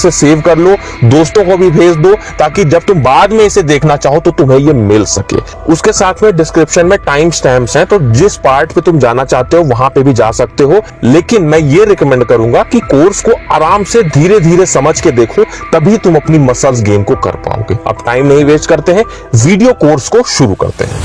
से सेव कर लो, दोस्तों को भी भेज दो, ताकि जब तुम बाद में इसे देखना चाहो तो तुम्हें ये मिल सके। उसके साथ में डिस्क्रिप्शन में टाइम स्टैम्प्स हैं, तो जिस पार्ट पे तुम जाना चाहते हो वहां पे भी जा सकते हो। लेकिन मैं ये रिकमेंड करूंगा कि कोर्स को आराम से धीरे धीरे समझ के देखो, तभी तुम अपनी मसल्स गेन को कर पाओगे। अब टाइम नहीं वेस्ट करते हैं, वीडियो कोर्स को शुरू करते हैं।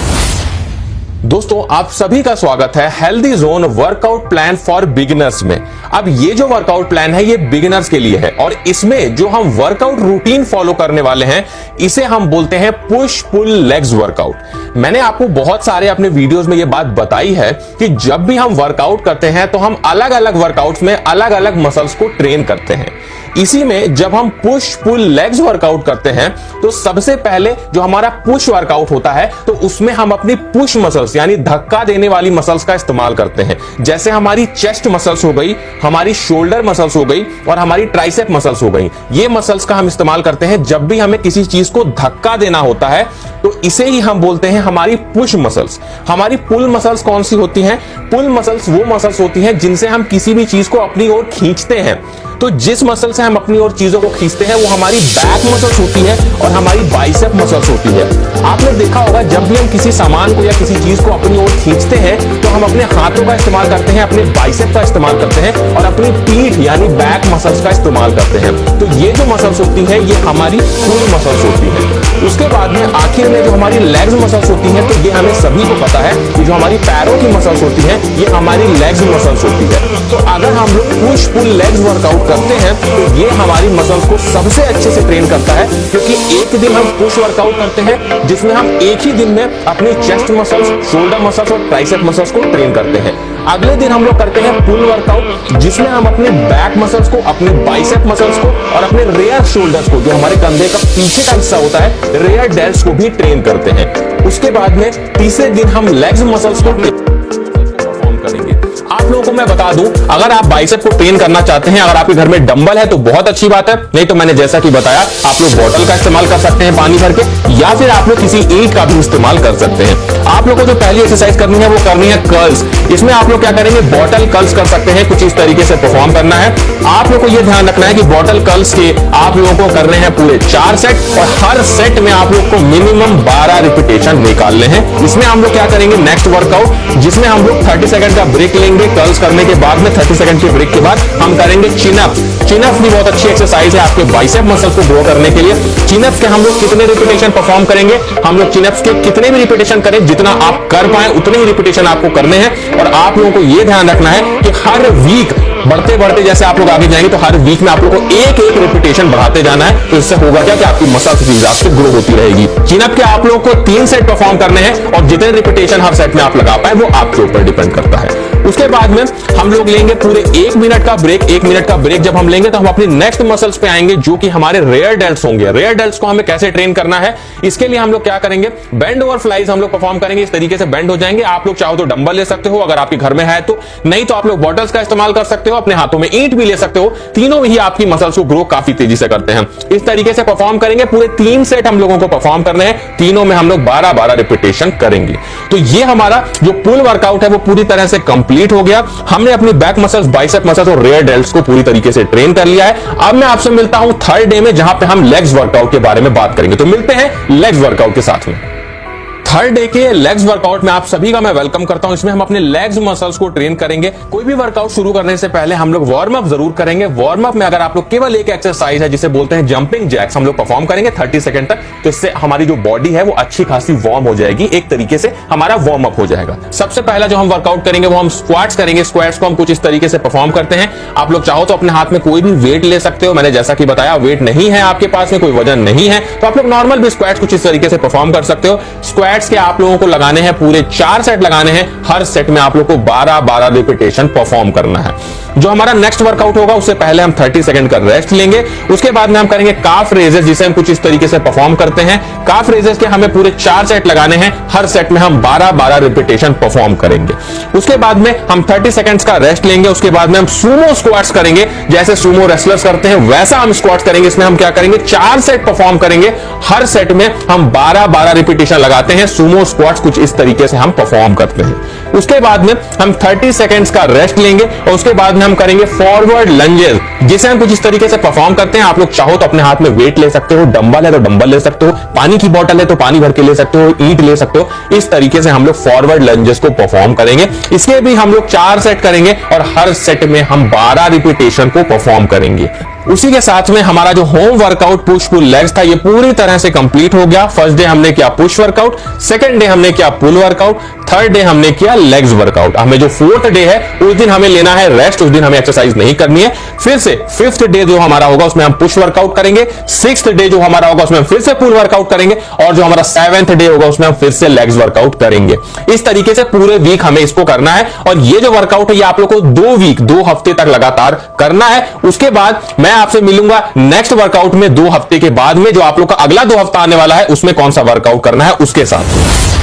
दोस्तों, आप सभी का स्वागत है healthy zone workout plan for beginners में। अब ये जो वर्कआउट प्लान है ये बिगिनर्स के लिए है, और इसमें जो हम वर्कआउट रूटीन फॉलो करने वाले हैं इसे हम बोलते हैं पुश पुल लेग्स वर्कआउट। मैंने आपको बहुत सारे अपने वीडियोस में ये बात बताई है कि जब भी हम वर्कआउट करते हैं तो हम अलग अलग वर्कआउट्स में अलग अलग मसल्स को ट्रेन करते हैं। इसी में जब हम पुश पुल लेग्स वर्कआउट करते हैं तो सबसे पहले जो हमारा पुश वर्कआउट होता है तो उसमें हम अपनी पुश मसल्स यानी धक्का देने वाली मसल्स का इस्तेमाल करते हैं। जैसे हमारी चेस्ट मसल्स हो गई, हमारी शोल्डर मसल्स हो गई और हमारी ट्राइसेप मसल्स हो गई। ये मसल्स का हम इस्तेमाल करते हैं जब भी हमें किसी चीज को धक्का देना होता है, तो इसे ही हम बोलते हैं हमारी पुश मसल्स। हमारी पुल मसल्स कौन सी होती हैं? पुल मसल्स वो मसल्स होती हैं जिनसे हम किसी भी चीज को अपनी ओर खींचते हैं। तो जिस मसल से हम अपनी ओर चीजों को खींचते हैं वो हमारी बैक मसल्स होती है और हमारी बाइसेप मसल्स होती है। आपने देखा होगा जब भी हम किसी सामान को या किसी चीज को अपनी ओर खींचते हैं तो हम अपने हाथों का इस्तेमाल करते हैं, अपने बाइसेप का इस्तेमाल करते हैं और अपनी पीठ यानी बैक मसल्स का इस्तेमाल करते हैं। तो ये जो मसल्स होती है ये हमारी पुल मसल्स होती है। उसके बाद में आखिर में जो हमारी लेग्स मसल्स होती हैं, तो ये हमें सभी को पता है कि जो हमारी पैरों की मसल्स होती हैं ये हमारी लेग्स मसल्स होती है। तो अगर हम लोग पुश पुल लेग्स वर्कआउट करते हैं तो ये हमारी मसल्स को सबसे अच्छे से ट्रेन करता है, क्योंकि एक दिन हम पुश वर्कआउट करते हैं जिसमें हम एक ही दिन में अपनी चेस्ट मसल्स, शोल्डर मसल्स और ट्राइसेप मसल्स को ट्रेन करते हैं। अगले दिन हम लोग करते हैं पुल वर्कआउट जिसमें हम अपने बैक मसल्स को, अपने बाइसेप मसल्स को और अपने रेयर शोल्डर्स को, जो हमारे कंधे का पीछे का हिस्सा होता है, रेयर डेल्ट्स को भी ट्रेन करते हैं। उसके बाद में तीसरे दिन हम लेग्स मसल्स को परफॉर्म करेंगे। आप लोगों को मैं बता दूं, अगर आप बाइसेप को ट्रेन करना चाहते हैं, अगर आपके घर में डंबल है तो बहुत अच्छी बात है, नहीं तो मैंने जैसा कि बताया आप लोग बॉटल का इस्तेमाल कर सकते हैं पानी भर के, या फिर आप लोग किसी ईंट का भी इस्तेमाल कर सकते हैं। आप लोगों को जो पहली एक्सरसाइज करनी है वो करनी है कर्ल्स। इसमें आप लोग क्या करेंगे, बॉटल कर्ल्स कर सकते हैं, कुछ इस तरीके से परफॉर्म करना है। आप लोग को यह ध्यान रखना है कि बॉटल कर्ल्स के आप लोगों को करने हैं पूरे 4 सेट और हर सेट में आप लोग को मिनिमम 12 रिपीटेशन निकालने हैं। इसमें हम लोग क्या करेंगे, नेक्स्ट वर्कआउट जिसमें हम लोग 30 सेकंड का ब्रेक लेंगे। कर्ल्स करने के बाद में 30 सेकंड के ब्रेक के बाद हम करेंगे चिनअप्स। चिनअप्स भी बहुत अच्छी एक्सरसाइज है आपके बाइसेप मसल्स को ग्रो करने के लिए। चिनअप्स के हम लोग कितने रिपीटेशन परफॉर्म करेंगे, हम लोग चिनअप्स के कितने भी रिपीटेशन करें, जितना आप कर पाए उतने ही रिपीटेशन आपको करने हैं। और आप लोगों को यह ध्यान रखना है कि हर वीक बढ़ते बढ़ते जैसे आप लोग आगे जाएंगे तो हर वीक में आप लोग को एक एक रिपीटेशन बढ़ाते जाना है। तो इससे होगा क्या कि आपकी मसल्स भी आपसे ग्रो होती रहेगी। चिनअप के आप लोगों को 3 सेट परफॉर्म करने हैं और जितने रिपीटेशन हर सेट में आप लगा पाए वो आपके ऊपर डिपेंड करता है। उसके बाद में हम लोग लेंगे पूरे 1 मिनट का ब्रेक। 1 मिनट का ब्रेक जब हम लेंगे तो हम अपनी नेक्स्ट मसल्स पे आएंगे जो कि हमारे रेयर डेल्ट्स होंगे। रेयर डेल्ट्स को हमें कैसे ट्रेन करना है, इसके लिए हम लोग क्या करेंगे, बेंड ओवर फ्लाइज हम लोग परफॉर्म करेंगे। इस तरीके से बेंड हो जाएंगे। आप लोग चाहो तो डंबल ले सकते हो अगर आपके घर में है तो, नहीं तो आप लोग बॉटल्स का इस्तेमाल कर सकते हो, अपने हाथों में ईंट भी ले सकते हो। तीनों ही आपकी मसल्स को ग्रो काफी तेजी से करते हैं। इस तरीके से परफॉर्म करेंगे। पूरे 3 सेट हम लोगों को परफॉर्म करने हैं। तीनों में हम लोग 12-12 रिपीटेशन करेंगे। तो ये हमारा जो पुल वर्कआउट है वो पूरी तरह से कंप्लीट हो गया। हमने अपनी बैक मसल्स, बाइसेप मसल्स और रेयर डेल्ट्स को पूरी तरीके से ट्रेन कर लिया है। अब मैं आपसे मिलता हूं थर्ड डे में, जहां पे हम लेग्स वर्कआउट के बारे में बात करेंगे। तो मिलते हैं लेग्स वर्कआउट के साथ में। थर्ड डे के लेग्स वर्कआउट में आप सभी का मैं वेलकम करता हूं। इसमें हम अपने लेग्स मसल्स को ट्रेन करेंगे। कोई भी वर्कआउट शुरू करने से पहले हम लोग वार्म अप जरूर करेंगे। वार्म अप में अगर आप लोग केवल एक एक्सरसाइज है जिसे बोलते हैं जंपिंग जैक्स, हम लोग परफॉर्म करेंगे 30 सेकंड तक। तो इससे हमारी जो बॉडी है वो अच्छी खासी वार्म हो जाएगी, एक तरीके से हमारा वार्म अप हो जाएगा। सबसे पहला जो हम वर्कआउट करेंगे वो हम स्क्वाट्स करेंगे। स्क्वाट्स को हम कुछ इस तरीके से परफॉर्म करते हैं। आप लोग चाहो तो अपने हाथ में कोई भी वेट ले सकते हो। मैंने जैसा कि बताया वेट नहीं है आपके पास में, कोई वजन नहीं है, तो आप लोग नॉर्मल भी स्क्वाट्स कुछ इस तरीके से परफॉर्म कर सकते हो। स्क्वाट्स के आप लोगों को लगाने हैं पूरे 4 सेट लगाने हैं। हर सेट में आप लोग को 12-12 रिपीटेशन परफॉर्म करना है। जो हमारा नेक्स्ट वर्कआउट होगा उससे पहले हम 30 सेकंड का रेस्ट लेंगे। उसके बाद में हम करेंगे काफ रेजेस, जिसे हम कुछ इस तरीके से परफॉर्म करते हैं। काफ रेजेस के हमें पूरे 4 सेट लगाने हैं। हर सेट में हम 12-12 रिपीटेशन परफॉर्म करेंगे। उसके बाद में हम 30 सेकंड्स का रेस्ट लेंगे। उसके बाद में हम सूमो स्क्वाट्स करेंगे। जैसे सूमो रेसलर्स करते हैं वैसा हम स्क्वाट्स करेंगे। इसमें हम क्या करेंगे, 4 सेट परफॉर्म करेंगे। हर सेट में हम 12-12 रिपीटेशन लगाते हैं। सूमो स्क्वाट्स कुछ इस तरीके से हम परफॉर्म करते हैं। उसके बाद में हम 30 सेकंड्स का रेस्ट लेंगे और उसके बाद में हम हम करेंगे फॉरवर्ड लंजेस, जिसे हम कुछ इस तरीके से परफॉर्म करते हैं। आप लोग चाहो तो अपने हाथ में वेट ले सकते हो, डंबल है तो डंबल ले सकते हो, पानी की बोतल है तो पानी भर के ले सकते हो, ईंट ले सकते हो। इस तरीके से हम लोग फॉरवर्ड लंजेस को परफॉर्म करेंगे। इसके भी हम लोग 4 सेट करेंगे और हर सेट में हम 12 रिपीटेशन को परफॉर्म करेंगे। उसी के साथ में हमारा जो home workout push pull legs था, ये पूरी तरह से कंप्लीट हो गया। फर्स्ट डे हमने किया पुश वर्कआउट, सेकंड डे हमने किया पुल वर्कआउट, थर्ड डे हमने किया लेग्स वर्कआउट। हमें जो फोर्थ डे है उस दिन हमें लेना है रेस्ट, उस दिन हमें एक्सरसाइज नहीं करनी है। फिर से फिफ्थ डे जो हमारा होगा उसमें हम पुश वर्कआउट करेंगे, सिक्स्थ डे जो हमारा होगा उसमें हम फिर से पुल वर्कआउट करेंगे, और जो हमारा सेवेंथ डे होगा उसमें हम फिर से लेग्स वर्कआउट करेंगे। इस तरीके से पूरे वीक हमें इसको करना है। और ये जो वर्कआउट है ये आप लोग को 2 हफ्ते तक लगातार करना है। उसके बाद मैं आपसे मिलूंगा नेक्स्ट वर्कआउट में 2 हफ्ते के बाद में, जो आप लोग का अगला 2 हफ्ता आने वाला है उसमें कौन सा वर्कआउट करना है उसके साथ।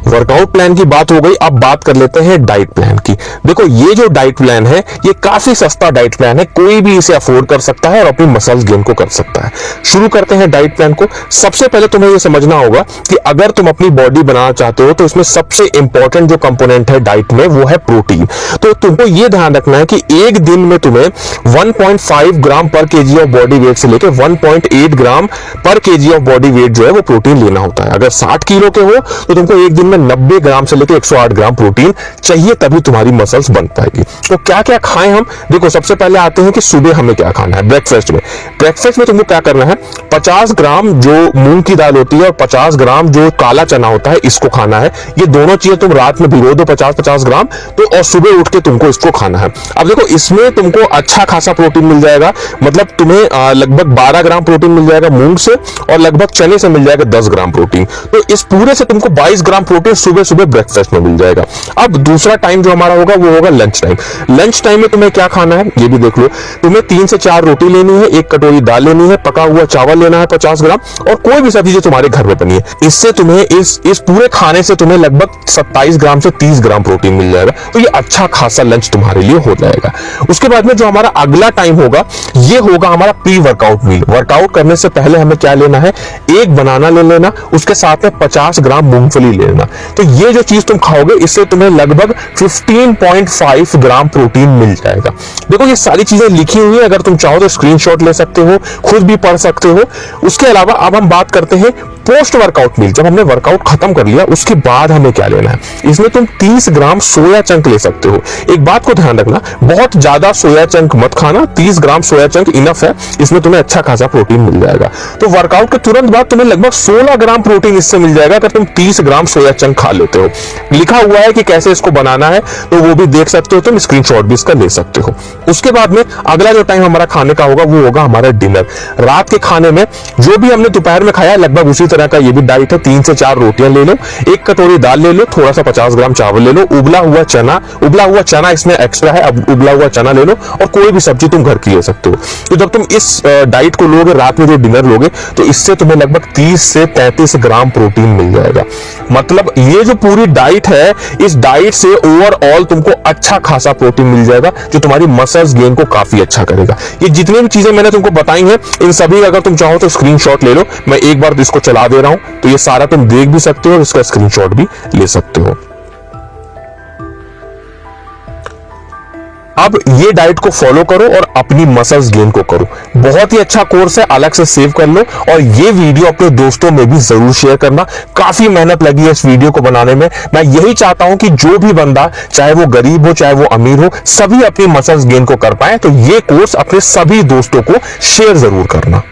वर्कआउट प्लान की बात हो गई, अब बात कर लेते हैं डाइट प्लान की। देखो ये जो डाइट प्लान है ये काफी सस्ता डाइट प्लान है, कोई भी इसे अफोर्ड कर सकता है और अपनी मसल्स गेन को कर सकता है। शुरू करते हैं डाइट प्लान को। सबसे पहले तुम्हें ये समझना होगा कि अगर तुम अपनी बॉडी बनाना चाहते हो तो इसमें सबसे इंपॉर्टेंट जो कंपोनेंट है डाइट में वो है प्रोटीन। तो तुमको ये ध्यान रखना है कि एक दिन में तुम्हें 1.5 ग्राम पर केजी ऑफ बॉडी वेट से लेकर 1.8 ग्राम पर केजी ऑफ बॉडी वेट जो है वो प्रोटीन लेना होता है। अगर 60 किलो के हो तो तुमको एक दिन में 90 ग्राम से लेकर 108 ग्राम प्रोटीन चाहिए, तभी तुम्हारी मसल्स बन पाएगी। तो क्या क्या खाएं हम? देखो सबसे पहले आते हैं कि सुबह हमें क्या खाना है। ब्रेकफास्ट में तुमको क्या करना है, 50 ग्राम जो मूंग की दाल होती है और 50 ग्राम जो काला चना होता है इसको खाना है। ये दोनों चीजें तुम रात में भिगो दो 50-50 ग्राम, तो और सुबह उठ के तुमको इसको खाना है। अब देखो इसमें तुमको अच्छा खासा प्रोटीन मिल जाएगा, मतलब तुम्हें लगभग 12 ग्राम प्रोटीन मिल जाएगा मूंग से और लगभग चने से मिल जाएगा 10 ग्राम प्रोटीन। तो इस पूरे से तुमको 22 ग्राम प्रोटीन सुबह सुबह ब्रेकफास्ट में मिल जाएगा। अब दूसरा टाइम जो हमारा होगा वो होगा लंच टाइम। लंच टाइम में तुम्हें क्या खाना है ये भी देख लो। तुम्हें 3 से 4 रोटी लेनी है, 1 कटोरी दाल लेनी है, पका हुआ चावल लेना है 50 ग्राम, और कोई भी सब्जी जो तुम्हारे घर में बनी है। इससे तुम्हें इस पूरे खाने से तुम्हें लगभग 27 ग्राम से 30 ग्राम प्रोटीन मिल जाएगा। तो ये अच्छा खासा लंच तुम्हारे लिए हो जाएगा। उसके बाद में जो हमारा अगला टाइम होगा ये होगा हमारा प्री वर्कआउट मील। वर्कआउट करने से पहले हमें क्या लेना है, 1 बनाना ले लेना, उसके साथ में 50 ग्राम मूंगफली लेना। तो ये जो चीज तुम खाओगे इससे तुम्हें लगभग 15.5 ग्राम प्रोटीन मिल जाएगा। देखो ये सारी चीजें लिखी हुई है, अगर तुम चाहो तो स्क्रीनशॉट ले सकते हो, खुद भी पढ़ सकते हो। उसके अलावा अब हम बात करते हैं पोस्ट वर्कआउट मील। जब हमने वर्कआउट खत्म कर लिया उसके बाद हमें क्या लेना है, इसमें तुम 30 ग्राम सोया चंक ले सकते हो। एक बात को ध्यान रखना, बहुत ज्यादा सोया चंक मत खाना, 30 ग्राम सोया चंक इनफ है, इसमें तुम्हें अच्छा खासा प्रोटीन मिल जाएगा। तो वर्कआउट के तुरंत बाद तुम्हें लगभग 16 ग्राम प्रोटीन इससे मिल जाएगा अगर तुम 30 ग्राम सोया चंक खा लेते हो। लिखा हुआ है कि कैसे इसको बनाना है, तो वो भी देख सकते हो, तुम स्क्रीनशॉट भी इसका ले सकते हो। उसके बाद में अगला जो टाइम हमारा खाने का होगा वो होगा हमारा डिनर। रात के खाने में जो भी हमने दोपहर में खाया लगभग उसी तरह का ये भी डाइट है। 3 से 4 रोटियां ले लो, 1 कटोरी दाल ले लो, थोड़ा सा 50 ग्राम चावल ले लो, उबला हुआ चना इसमें एक्स्ट्रा है, अब उबला हुआ चना ले लो, और कोई भी सब्जी तुम घर की ले सकते हो। तो जब तुम इस डाइट को लोगे, रात में जो डिनर लोगे, तो इससे तुम्हें लगभग 30 से 33 ग्राम प्रोटीन मिल जाएगा। मतलब ये जो पूरी डाइट है, इस डाइट से ओवरऑल तुमको अच्छा खासा प्रोटीन मिल जाएगा जो तुम्हारी मसल्स गेन को काफी अच्छा करेगा। ये जितनी भी चीजें मैंने तुमको बताई हैं इन सभी अगर तुम चाहो तो स्क्रीनशॉट ले लो। मैं एक बार इसको चला दे रहा हूं तो ये सारा तुम देख भी सकते हो और इसका स्क्रीनशॉट भी ले सकते हो। अब ये डाइट को फॉलो करो और अपनी मसल्स गेन को करो। बहुत ही अच्छा कोर्स है, अलग से सेव कर लो और ये वीडियो अपने दोस्तों में भी जरूर शेयर करना। काफी मेहनत लगी है इस वीडियो को बनाने में। मैं यही चाहता हूं कि जो भी बंदा, चाहे वो गरीब हो चाहे वो अमीर हो, सभी अपनी मसल्स गेन को कर पाए। तो ये कोर्स अपने सभी दोस्तों को शेयर जरूर करना।